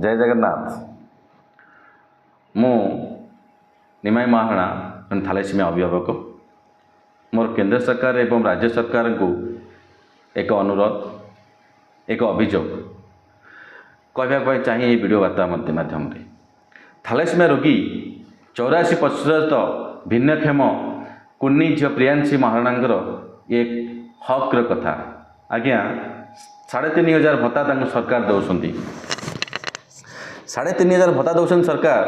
जय जगन्नाथ। मु निमाई महारणा जन थैलेसीमिया अभिभावक। मोर केंद्र सरकार एवं राज्य सरकार को एक अनुरोध एक अभियोग कहवाई चाहिए वीडियो वार्ता माध्यम थैलेसीमिया रोगी 84% भिन्नक्षम कुन्नी झील प्रियांशी महाराणा एक हक्र कथा आज्ञा 3500 भत्ता सरकार दौरान 3500 भत्ता दौरान सरकार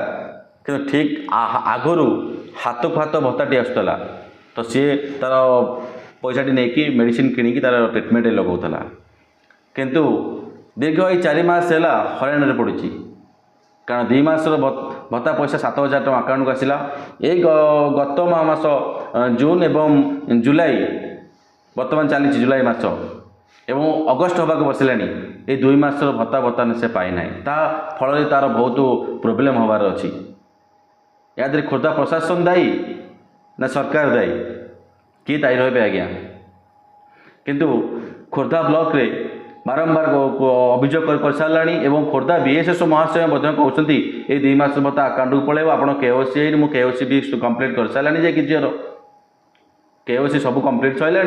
कि ठीक आगु हाथ को हाथ भत्ताटी आसूला तो सी तार पैसा नहीं कि मेडिसिन किणी तार ट्रिटमेंट लगाऊला किंतु दीर्घ 4 मास है हराण पड़ी कारण 2 मास भत्ता पैसा 7000 टका अकाउंट को आसला। ये गत मास जून एवं जुलाई बर्तमान चली जुलाई मास एवं अगस्ट होगा बसला ये 2 मास भत्ता बर्तमान से पाईना ता फल तार बहुत प्रोब्लेम होबार अच्छी। याद खोर्धा प्रशासन दायी ना सरकार दायी किए दायी रहे आज्ञा किंतु खोर्धा ब्लॉक रे बारंबार अभियोग कर सारा एवं खोर्धा बीएसएस महाशय कहते ये 2 मास भत्ता अकाउंट को पड़े आप केओसी मुझे केओसी भी कम्प्लीट कर सारा जाए झीर केओसी सब कम्प्लीट सरला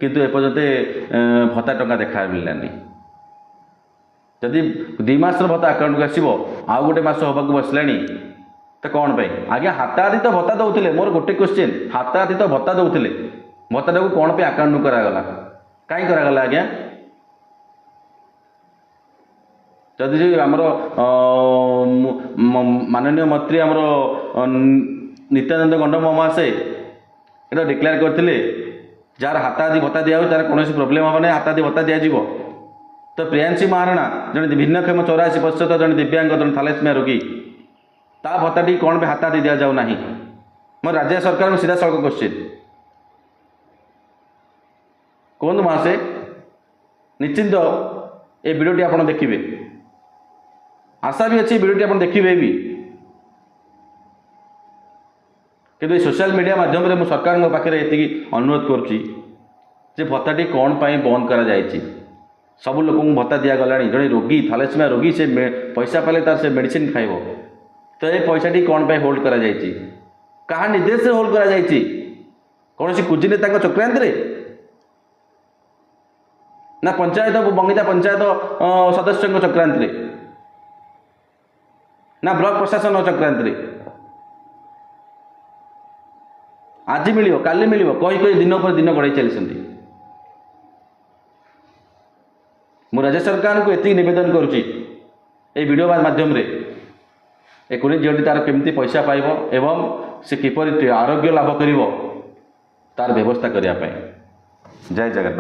किंतु एपर्यंत भत्ता टंका देखा मिललानी। जदि 2 मास भत्ता अकाउंट को आसो आउ गोटे मास होगा बसला तो कौन पे आज्ञा हाथाहाथी तो भत्ता दौले। मोर गोटे क्वेश्चन हाथाहाथी तो भत्ता दौले भत्ता को कौन पे अकाउंट करागला कहीं करागला आज्ञा। जदि आमर माननीय मंत्री आमर नित्यानंद गंड महाशय ये डिक्लेयर करते जार हाथाहाथी भत्ता दिया तार कौन प्रोब्लेम हम ना हाथाहाथी भत्ता दिज्व। तो प्रियांशी महाराणा जन भिन्नक्षम 84% जन दिव्यांग जन थैलेसीमिया रोगी ता भत्ताटी कौन पे हाथाहाथी दि जाऊ ना। मोर राज्य सरकार में सीधा सड़क क्वेश्चन कहतु महाशय निश्चिंत ये वीडियोटी आप देखिए आशा भी अच्छी वीडियोटी आप देखिए भी किंतु सोशल मीडिया माध्यम रे सरकार पाखे ये अनुरोध करुच्ची भत्ताटी कौन पाई बंद करा जायछि। सब लोक भत्ता दिगला जड़े रोगी थैलेसीमिया रोगी से पैसा पाले तार से मेडिसिन खाइब तो ये पैसाटी कौन पाई होल्ड करा जायछि कहा निर्देश से होल्ड करा जायछि कौन सी कुजी नेता चक्रांत रे ना पंचायत बंगिता पंचायत सदस्य चक्रांत रे ना ब्लॉक प्रशासन चक्रांत रे आज मिल काली मिल कही दिन पर दिन गढ़ाई चलती। मु राज्य सरकार को एति निवेदन करुच्ची ये वीडियो माध्यम रे ए कुनी झीलटी तार केमती पैसा पाइब एवं से किपरि आरोग्य लाभ करिवो तार व्यवस्था करिया पाए। जय जगन्नाथ।